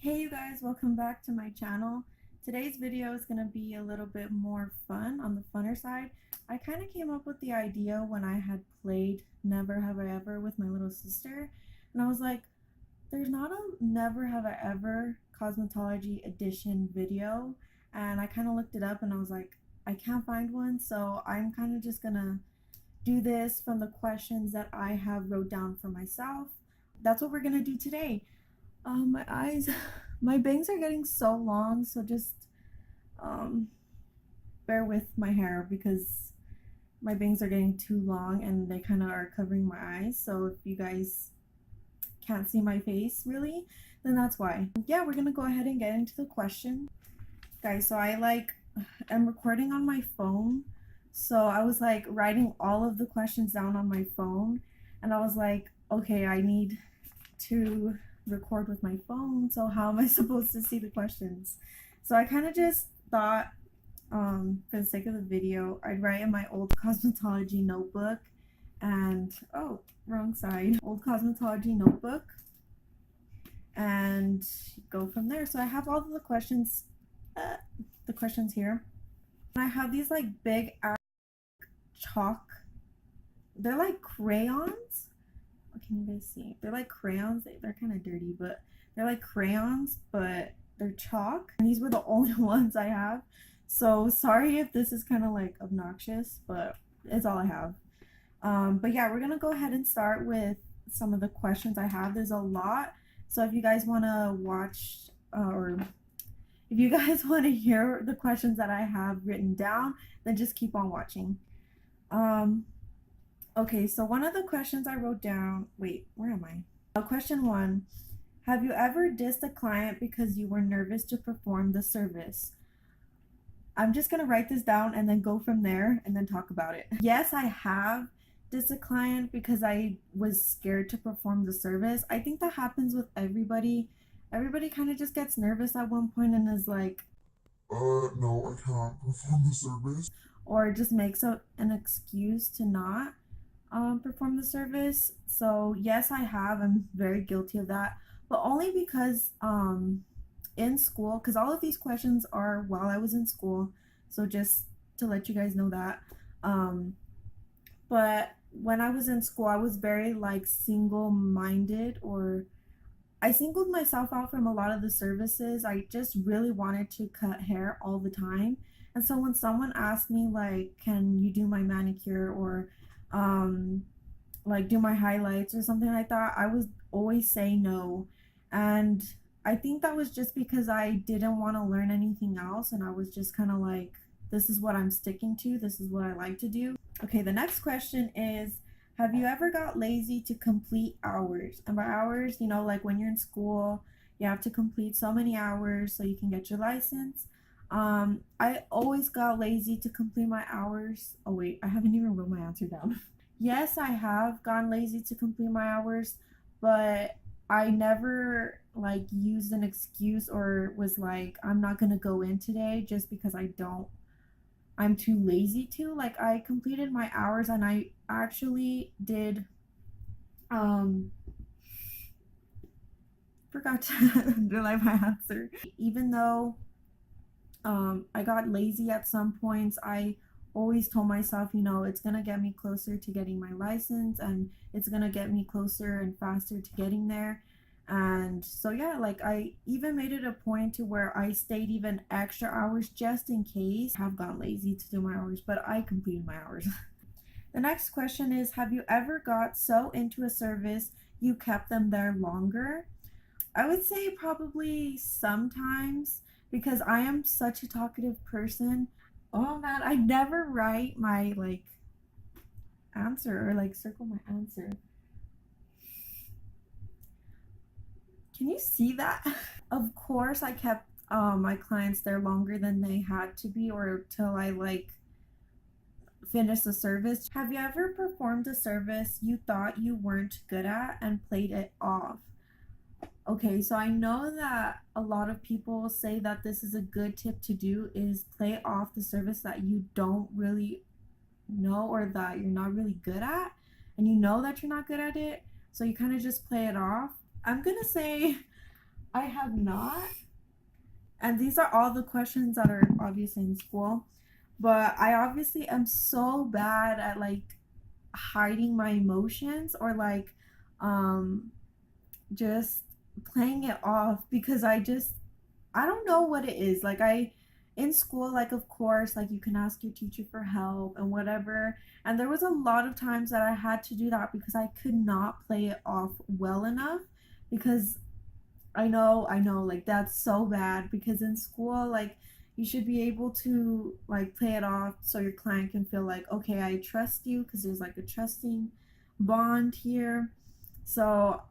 Hey you guys, welcome back to my channel. Today's video is going to be a little bit more fun, on the funner side. I kind of came up with the idea when I had played Never Have I Ever with my little sister, and I was like, there's not a Never Have I Ever Cosmetology edition video, and I kind of looked it up and I was like, I can't find one, so I'm kind of just gonna do this from the questions that I have wrote down for myself. That's what we're gonna do today. My eyes, my bangs are getting so long, so just um, bear with my hair because my bangs are getting too long and they kind of are covering my eyes. So if you guys can't see my face really, then that's why. Yeah, we're gonna go ahead and get into the question, guys. So I'm recording on my phone, so I was like writing all of the questions down on my phone, and I was like, okay, I need to record with my phone, so how am I supposed to see the questions? So I kind of just thought, for the sake of the video, I'd write in my old cosmetology notebook and oh, wrong side, old cosmetology notebook, and go from there. So I have all of the questions here. And I have these like big chalk, they're like crayons. Can you guys see? They're like crayons. They're kind of dirty, but they're like crayons, but they're chalk. And these were the only ones I have. So sorry if this is kind of like obnoxious, but it's all I have. But yeah, we're gonna go ahead and start with some of the questions I have. There's a lot. So if you guys want to watch or if you guys want to hear the questions that I have written down, then just keep on watching. Okay, so one of the questions I wrote down, wait, where am I? Question 1, have you ever dissed a client because you were nervous to perform the service? I'm just gonna write this down and then go from there and then talk about it. Yes, I have dissed a client because I was scared to perform the service. I think that happens with everybody. Everybody kind of just gets nervous at one point and is like, no, I can't perform the service. Or just makes an excuse to not perform the service. So yes, I have. I'm very guilty of that, but only because in school, because all of these questions are while I was in school. So just to let you guys know that. But when I was in school, I was very like single-minded, or I singled myself out from a lot of the services. I just really wanted to cut hair all the time. And so when someone asked me like, can you do my manicure, or like do my highlights or something like that, I would always say no. And I think that was just because I didn't want to learn anything else, and I was just kind of like, this is what I'm sticking to, this is what I like to do. Okay, the next question is, have you ever got lazy to complete hours? And by hours, you know, like when you're in school, you have to complete so many hours so you can get your license. I always got lazy to complete my hours. Oh wait, I haven't even wrote my answer down. Yes, I have gone lazy to complete my hours, but I never like used an excuse or was like, I'm not gonna go in today just because I'm too lazy to. Like, I completed my hours and I actually did forgot to underline my answer. Even though I got lazy at some points, I always told myself, you know, it's gonna get me closer to getting my license, and it's gonna get me closer and faster to getting there. And so yeah, like I even made it a point to where I stayed even extra hours just in case. I have gone lazy to do my hours, but I completed my hours. The next question is, have you ever got so into a service you kept them there longer? I would say probably sometimes, because I am such a talkative person. Oh man, I never write my like answer or like circle my answer. Can you see that? Of course, I kept my clients there longer than they had to be, or till I like finished the service. Have you ever performed a service you thought you weren't good at and played it off? Okay, so I know that a lot of people say that this is a good tip to do, is play off the service that you don't really know or that you're not really good at, and you know that you're not good at it, so you kind of just play it off. I'm gonna say I have not. And these are all the questions that are obviously in school. But I obviously am so bad at like hiding my emotions or like um just playing it off because I don't know what it is. Like I in school, like of course, like you can ask your teacher for help and whatever. And there was a lot of times that I had to do that because I could not play it off well enough because I know, like that's so bad because in school, like you should be able to like play it off so your client can feel like, okay, I trust you because there's like a trusting bond here. So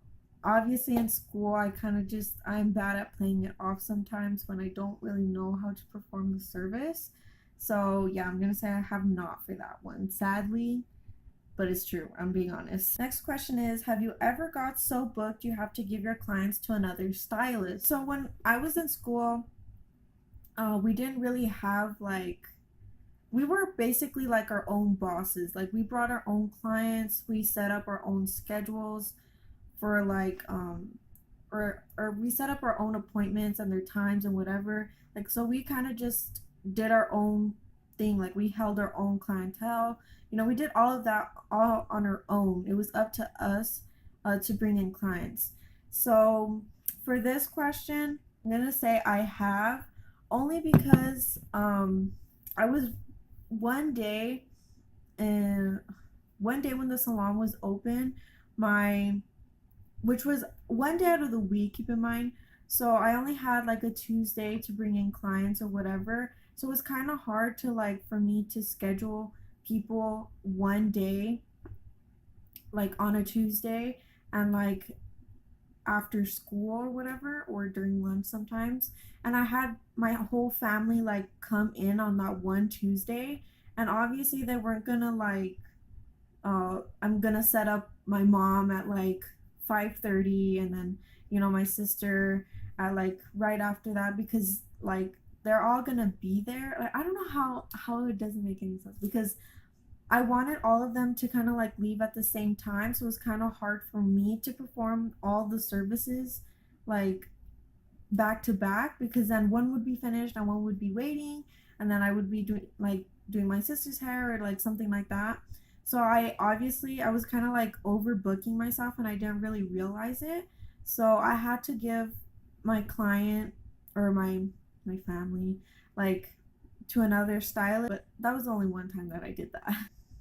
obviously in school, I'm bad at playing it off sometimes when I don't really know how to perform the service. So yeah, I'm gonna say I have not for that one, sadly, but it's true. I'm being honest. Next question is, have you ever got so booked you have to give your clients to another stylist? So when I was in school, we didn't really have like we were basically like our own bosses. Like we brought our own clients, we set up our own schedules for or we set up our own appointments and their times and whatever. Like so we kind of just did our own thing. Like we held our own clientele. You know, we did all of that all on our own. It was up to us to bring in clients. So for this question, I'm gonna say I have only because I was one day and one day when the salon was open, my which was one day out of the week, keep in mind. So I only had like a Tuesday to bring in clients or whatever. So it was kind of hard to like for me to schedule people one day, like on a Tuesday, and like after school or whatever, or during lunch sometimes. And I had my whole family like come in on that one Tuesday. And obviously they weren't gonna like I'm gonna set up my mom at like 5:30, and then my sister at like right after that because like they're all gonna be there. Like I don't know how it doesn't make any sense because I wanted all of them to kind of like leave at the same time, so it was kind of hard for me to perform all the services like back to back because then one would be finished and one would be waiting, and then I would be doing my sister's hair or like something like that. So I was kind of like overbooking myself and I didn't really realize it. So I had to give my client or my family like to another stylist, but that was only one time that I did that.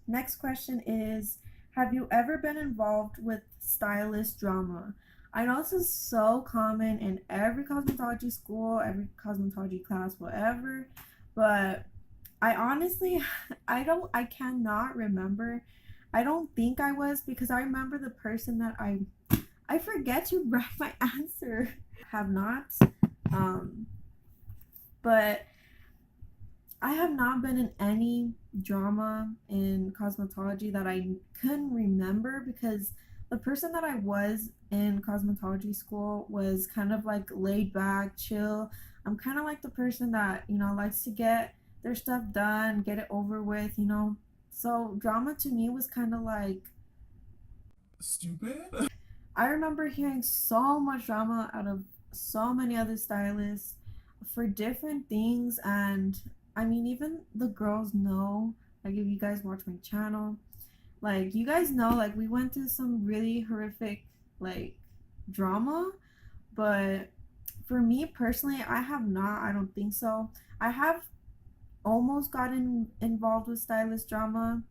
Next question is, have you ever been involved with stylist drama? I know this is so common in every cosmetology school, every cosmetology class, whatever, but I honestly, I cannot remember. I don't think I was because I remember the person that I forget to write my answer. Have not, um, but I have not been in any drama in cosmetology that I couldn't remember because the person that I was in cosmetology school was kind of like laid back, chill. I'm kind of like the person that, likes to get their stuff done, get it over with. So drama to me was kind of like stupid. I remember hearing so much drama out of so many other stylists for different things, and I mean, even the girls know, like, if you guys watch my channel, like, you guys know, like, we went through some really horrific, like, drama, but for me personally, I have not, I don't think so. I have almost gotten involved with stylist drama,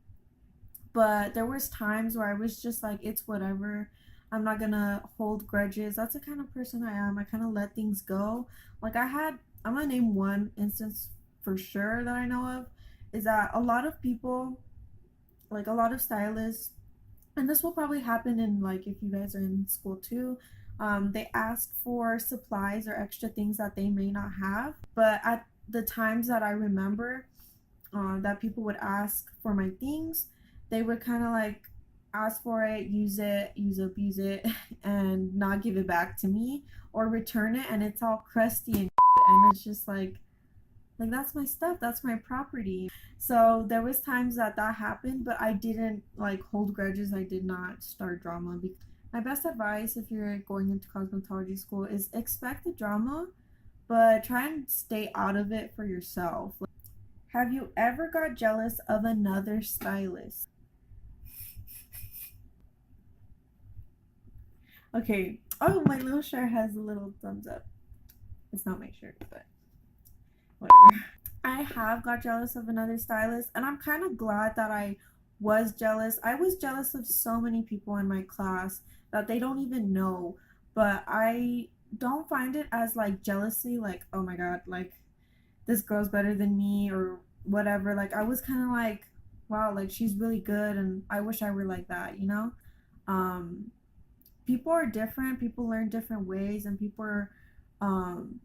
but there was times where I was just like, it's whatever. I'm not gonna hold grudges. That's the kind of person I am. I kind of let things go. Like I'm gonna name one instance for sure that I know of, is that a lot of people, like a lot of stylists, and this will probably happen in like if you guys are in school too, they ask for supplies or extra things that they may not have. But at the times that I remember, that people would ask for my things, they would kind of like ask for it, abuse it, and not give it back to me or return it, and it's all crusty and and it's just like that's my stuff, that's my property. So there was times that happened, but I didn't like hold grudges. I did not start drama. My best advice if you're going into cosmetology school is expect the drama, but try and stay out of it for yourself. Have you ever got jealous of another stylist? Okay. Oh, my little shirt has a little thumbs up. It's not my shirt, but whatever. I have got jealous of another stylist, and I'm kind of glad that I was jealous. I was jealous of so many people in my class that they don't even know, but I don't find it as like jealousy, like, oh my god, like this girl's better than me or whatever. Like, I was kind of like, wow, like she's really good, and I wish I were like that, you know? Um, People are different, people learn different ways, and people um,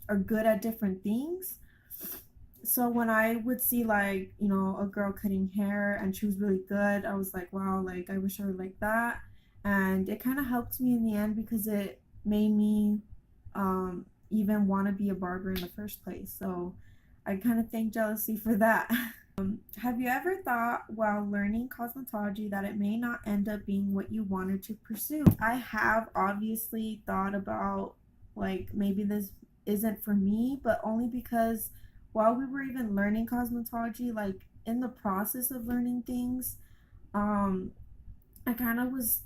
are good at different things. So when I would see like, you know, a girl cutting hair and she was really good, I was like, wow, like I wish I were like that. And it kind of helped me in the end because it made me even want to be a barber in the first place. So I kind of thank jealousy for that. Have you ever thought while learning cosmetology that it may not end up being what you wanted to pursue? I have obviously thought about like maybe this isn't for me, but only because while we were even learning cosmetology, like in the process of learning things, um, I kind of was,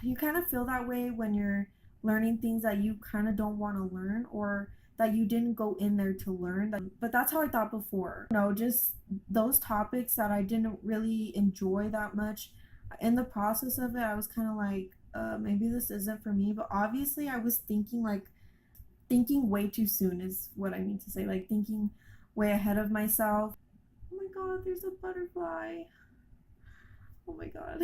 you kind of feel that way when you're learning things that you kind of don't want to learn or that you didn't go in there to learn. But that's how I thought before. No, just those topics that I didn't really enjoy that much. In the process of it, I was kind of like, maybe this isn't for me. But obviously, I was thinking like, thinking way too soon is what I mean to say. Like, thinking way ahead of myself. Oh my god, there's a butterfly. Oh my god.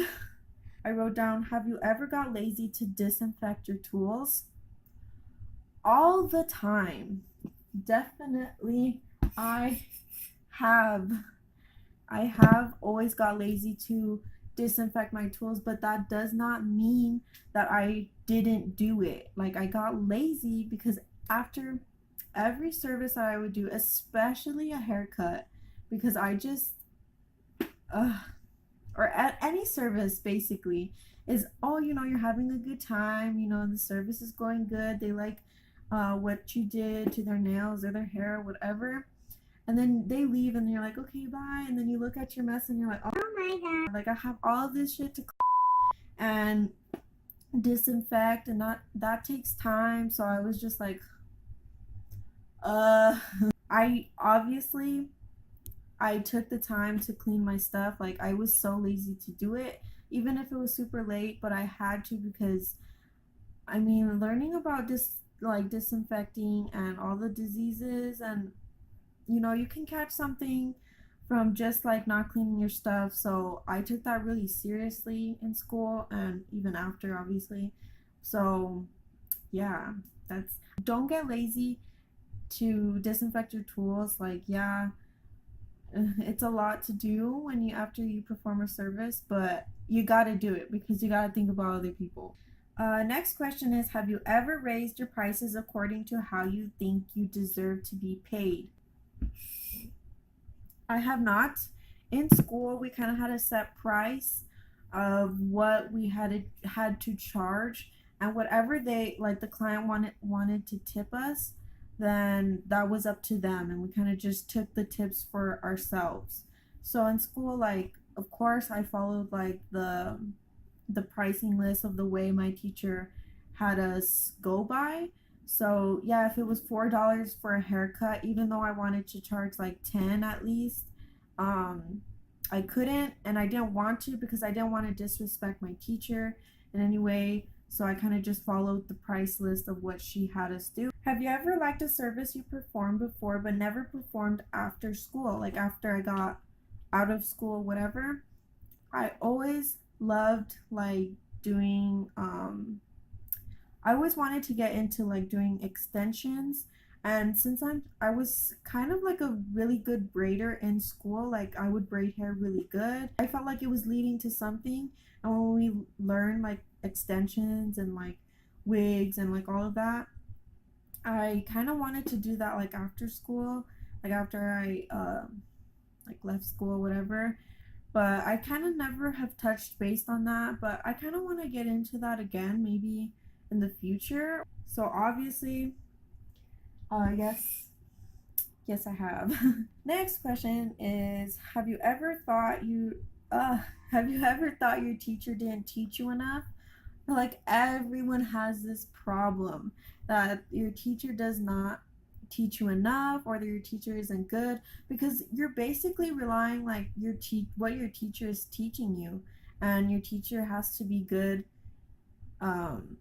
I wrote down, have you ever got lazy to disinfect your tools? All the time. Definitely I have. I have always got lazy to disinfect my tools, but that does not mean that I didn't do it. Like I got lazy because after every service that I would do, especially a haircut, because I just or at any service basically is, oh, you know, you're having a good time, you know, the service is going good, they like what you did to their nails or their hair or whatever, and then they leave and you're like, okay, bye, and then you look at your mess and you're like, oh my god, like I have all of this shit to and disinfect, and that takes time. So I was just like, uh I obviously I took the time to clean my stuff. Like I was so lazy to do it, even if it was super late, but I had to because I mean, learning about this like disinfecting and all the diseases, and you know, you can catch something from just like not cleaning your stuff. So I took that really seriously in school and even after, obviously. So yeah, that's, don't get lazy to disinfect your tools. Like, yeah, it's a lot to do when you after you perform a service, but you got to do it because you got to think about other people. Next question is, have you ever raised your prices according to how you think you deserve to be paid? I have not. In school, we kind of had a set price of what we had to charge, and whatever they like the client wanted to tip us, then that was up to them, and we kind of just took the tips for ourselves. So in school, like of course, I followed like the pricing list of the way my teacher had us go by. So yeah, if it was $4 for a haircut, even though I wanted to charge like 10 at least, um, I couldn't, and I didn't want to because I didn't want to disrespect my teacher in any way. So I kind of just followed the price list of what she had us do. Have you ever liked a service you performed before but never performed after school? Like after I got out of school, whatever. I always loved like doing I always wanted to get into like doing extensions, and since I was kind of like a really good braider in school, like I would braid hair really good. I felt like it was leading to something, and when we learned like extensions and like wigs and like all of that, I kind of wanted to do that like after school, like after I like left school, whatever. but I kind of never have touched base on that, but I kind of want to get into that again maybe in the future. So obviously, yes I have. Next question is, uh have you ever thought your teacher didn't teach you enough? Like everyone has this problem that your teacher does not teach you enough, or that your teacher isn't good, because you're basically relying like what your teacher is teaching you, and your teacher has to be good, um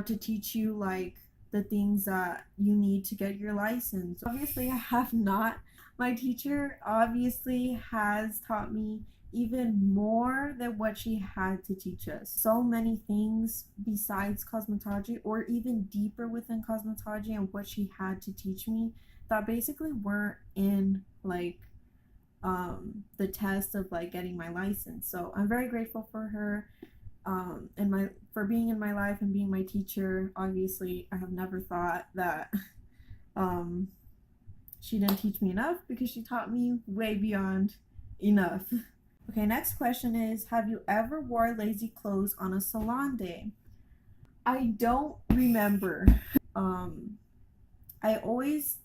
to teach you like the things that you need to get your license. Obviously I have not. My teacher obviously has taught me even more than what she had to teach us. So many things besides cosmetology, or even deeper within cosmetology, and what she had to teach me that basically weren't in like the test of like getting my license. So I'm very grateful for her, and my for being in my life and being my teacher. Obviously I have never thought that um she didn't teach me enough, because she taught me way beyond enough. Okay, next question is, have you ever wore lazy clothes on a salon day? I don't remember. um I always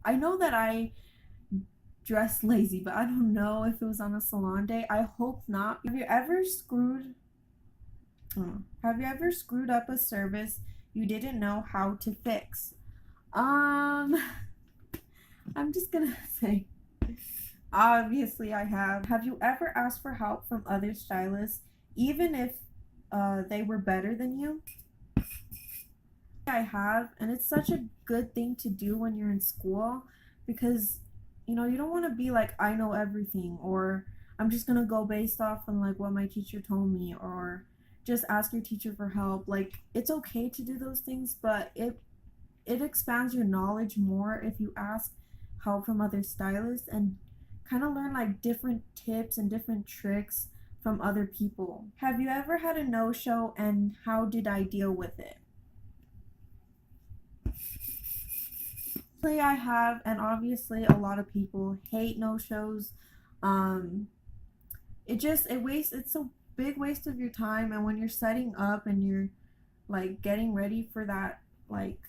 I know that I dress lazy, but I don't know if it was on a salon day. I hope not. Have you ever screwed up a service you didn't know how to fix? Um, I'm just gonna say, obviously I have. Have you ever asked for help from other stylists, even if they were better than you? I have, and it's such a good thing to do when you're in school, because you don't want to be like, I know everything, or I'm just gonna go based off on like what my teacher told me, or just ask your teacher for help. Like, it's okay to do those things, but it expands your knowledge more if you ask help from other stylists and kind of learn like different tips and different tricks from other people. Have you ever had a no show, and how did I deal with it? I have, and obviously a lot of people hate no shows. Um, it's a big waste of your time, and when you're setting up and you're like getting ready for that like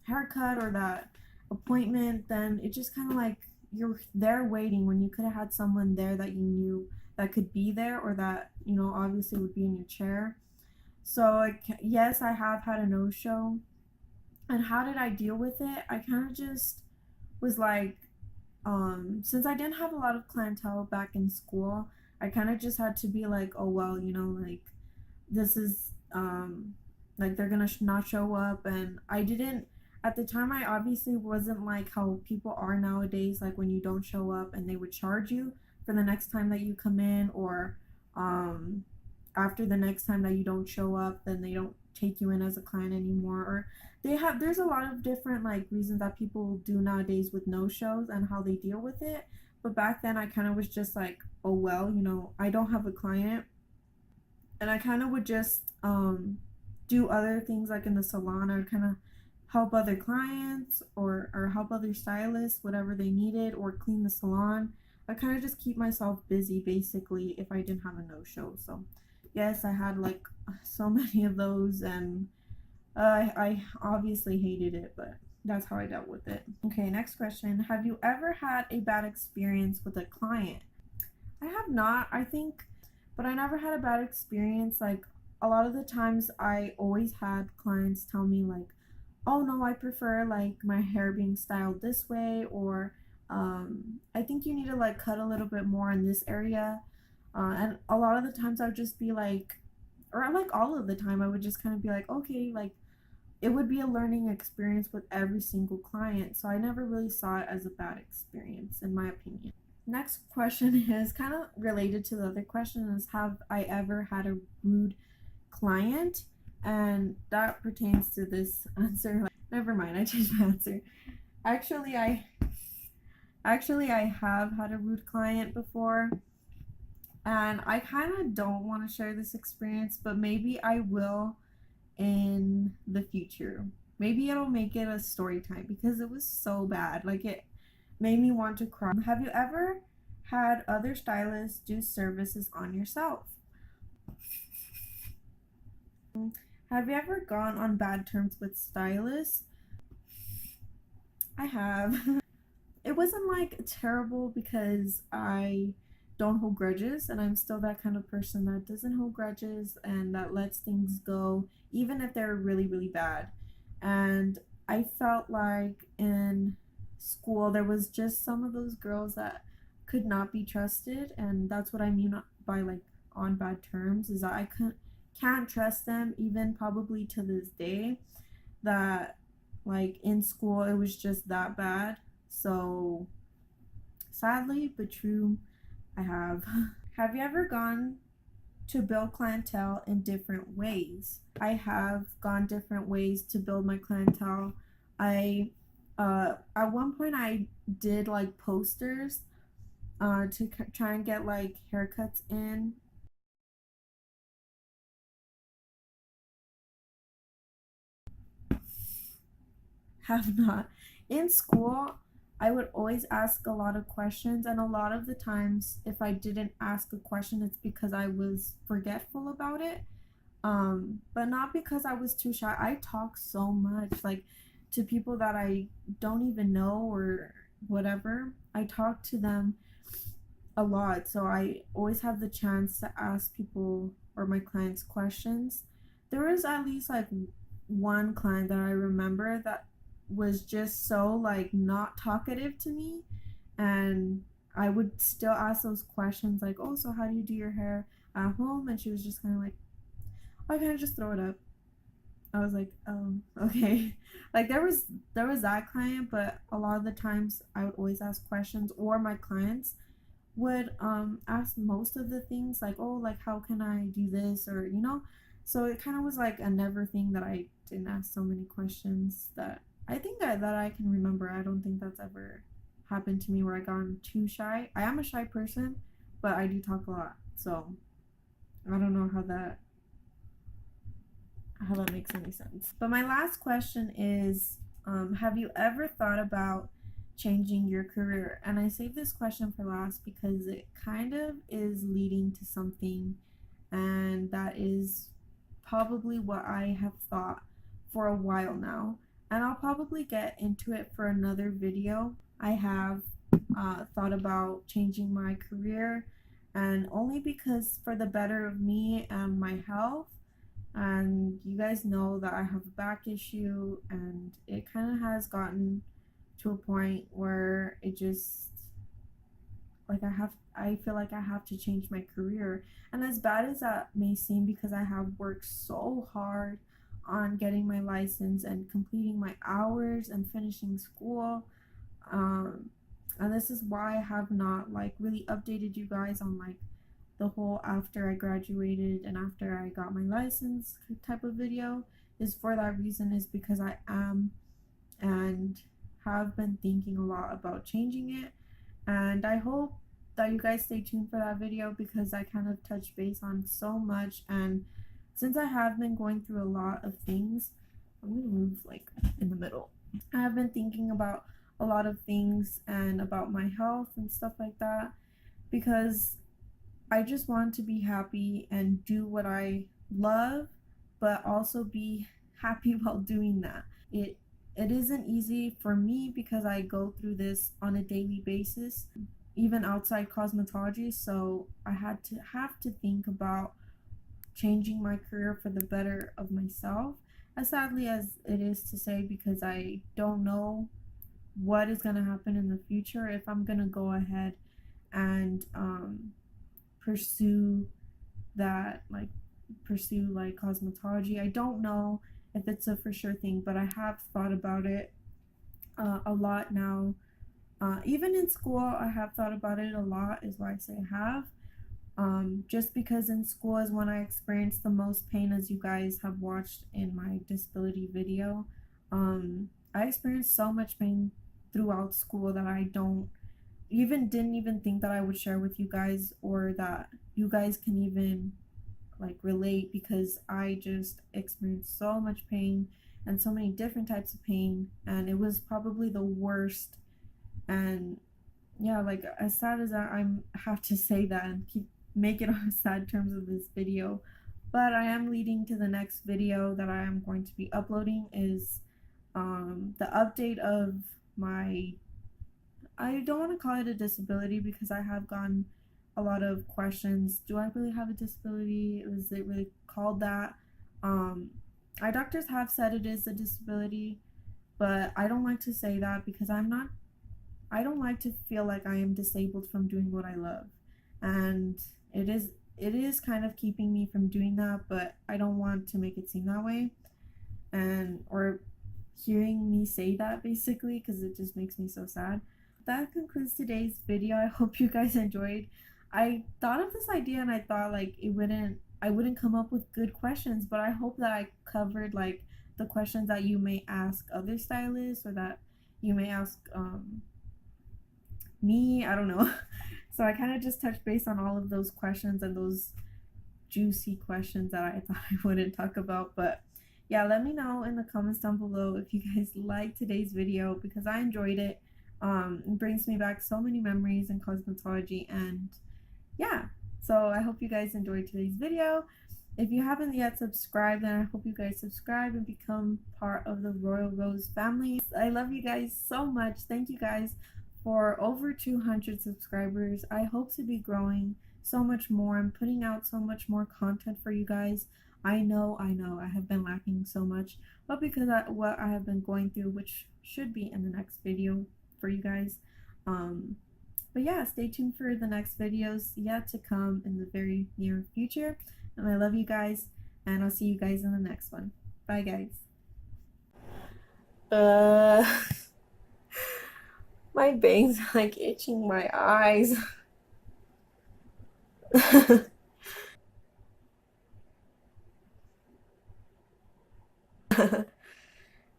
haircut or that appointment, then it just kind of like you're there waiting when you could have had someone there that you knew that could be there, or that obviously would be in your chair. So yes, I have had a no show. And how did I deal with it? I kind of just was like, since I didn't have a lot of clientele back in school, I kind of just had to be like, oh well, like this is like they're gonna not show up. And I didn't, at the time, I obviously wasn't like how people are nowadays, like when you don't show up and they would charge you for the next time that you come in, or um after the next time that you don't show up, then they don't take you in as a client anymore. Or there's a lot of different like reasons that people do nowadays with no shows and how they deal with it. But back then I kind of was just like, oh well, I don't have a client, and I kind of would just do other things like in the salon, or kind of help other clients, or help other stylists whatever they needed, or clean the salon. I kind of just keep myself busy basically if I didn't have a no show. So yes, I had like so many of those, and I obviously hated it, but that's how I dealt with it. Okay, next question. Have you ever had a bad experience with a client? I have not, I think, but I never had a bad experience. Like, a lot of the times, I always had clients tell me, like, oh no, I prefer like my hair being styled this way, or I think you need to like cut a little bit more in this area. And a lot of the times, I would just be like, or like all of the time, I would just kind of be like, okay, like it would be a learning experience with every single client. So I never really saw it as a bad experience, in my opinion. Next question is kind of related to the other question, is, have I ever had a rude client? And that pertains to this answer. Like, never mind, I changed my answer. Actually, I have had a rude client before, and I kind of don't want to share this experience, but maybe I will in the future. Maybe it'll make it a story time, because it was so bad. Like, it made me want to cry. Have you ever had other stylists do services on yourself? Have you ever gone on bad terms with stylists? I have. It wasn't like terrible because I don't hold grudges, and I'm still that kind of person that doesn't hold grudges and that lets things go even if they're really really bad. And I felt like in school there was just some of those girls that could not be trusted, and that's what I mean by like on bad terms, is that I can't trust them even probably to this day. That like in school it was just that bad. So sadly but true, I have. Have you ever gone to build clientele in different ways? I have gone different ways to build my clientele. I at one point I did like posters to try and get like haircuts in. Have not. In school, I would always ask a lot of questions, and a lot of the times, if I didn't ask a question, it's because I was forgetful about it. But not because I was too shy. I talk so much, like to people that I don't even know or whatever. I talk to them a lot, so I always have the chance to ask people or my clients questions. There was at least like one client that I remember that was just so like not talkative to me, and I would still ask those questions like, "Oh, so how do you do your hair at home?" And she was just kind of like, "I kind of just throw it up." I was like, "Oh, okay." Like there was that client, but a lot of the times I would always ask questions, or my clients would ask most of the things like, oh, like how can I do this, or so it kind of was like a never thing that I didn't ask so many questions that I think that I can remember. I don't think that's ever happened to me where I got too shy. I am a shy person, but I do talk a lot, so I don't know how that makes any sense. But my last question is, have you ever thought about changing your career? And I saved this question for last because it kind of is leading to something, and that is probably what I have thought for a while now. And I'll probably get into it for another video. I have thought about changing my career, and only because for the better of me and my health. And you guys know that I have a back issue, and it kind of has gotten to a point where it just like I feel like I have to change my career. And as bad as that may seem, because I have worked so hard on getting my license and completing my hours and finishing school, um and this is why I have not like really updated you guys on like the whole after I graduated and after I got my license type of video, is for that reason, is because I am and have been thinking a lot about changing it. And I hope that you guys stay tuned for that video, because I kind of touch base on so much. And since I have been going through a lot of things, I'm gonna move like in the middle. I have been thinking about a lot of things and about my health and stuff like that, because I just want to be happy and do what I love, but also be happy while doing that. It isn't easy for me because I go through this on a daily basis, even outside cosmetology. So I had to have to think about changing my career for the better of myself. As sadly as it is to say, because I don't know what is gonna happen in the future, if I'm gonna go ahead and pursue that like pursue like cosmetology. I don't know if it's a for sure thing, but I have thought about it a lot now. Even in school, I have thought about it a lot, is why I say I have. Just because in school is when I experienced the most pain, as you guys have watched in my disability video. I experienced so much pain throughout school that I don't even didn't even think that I would share with you guys, or that you guys can even like relate, because I just experienced so much pain and so many different types of pain, and it was probably the worst and yeah, like as sad as I'm have to say that and keep make it on sad terms of this video, but I am leading to the next video that I am going to be uploading is the update of my, I don't want to call it a disability because I have gotten a lot of questions. Do I really have a disability? Is it really called that? Um, eye doctors have said it is a disability, but I don't like to say that because I don't like to feel like I am disabled from doing what I love. And it is it is kind of keeping me from doing that, but I don't want to make it seem that way. And or hearing me say that basically because it just makes me so sad. That concludes today's video. I hope you guys enjoyed. I thought of this idea and I thought like I wouldn't come up with good questions, but I hope that I covered like the questions that you may ask other stylists or that you may ask me, I don't know. So I kind of just touched base on all of those questions and those juicy questions that I thought I wouldn't talk about. But yeah, let me know in the comments down below if you guys liked today's video because I enjoyed it. It brings me back so many memories in cosmetology, and yeah, so I hope you guys enjoyed today's video. If you haven't yet subscribed, then I hope you guys subscribe and become part of the Royal Rose family. I love you guys so much. Thank you guys for over 200 subscribers. I hope to be growing so much more. I'm putting out so much more content for you guys. I have been lacking so much, but because what I have been going through, which should be in the next video for you guys. But yeah, stay tuned for the next videos yet to come in the very near future. And I love you guys, and I'll see you guys in the next one. Bye, guys. Uh, my bangs like itching my eyes.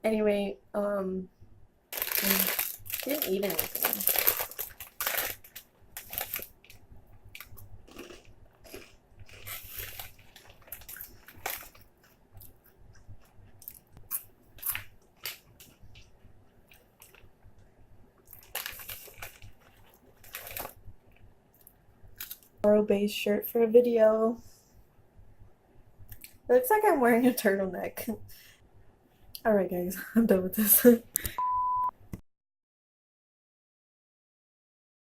Anyway, I didn't eat anything. Based shirt for a video. It looks like I'm wearing a turtleneck. Alright guys, I'm done with this.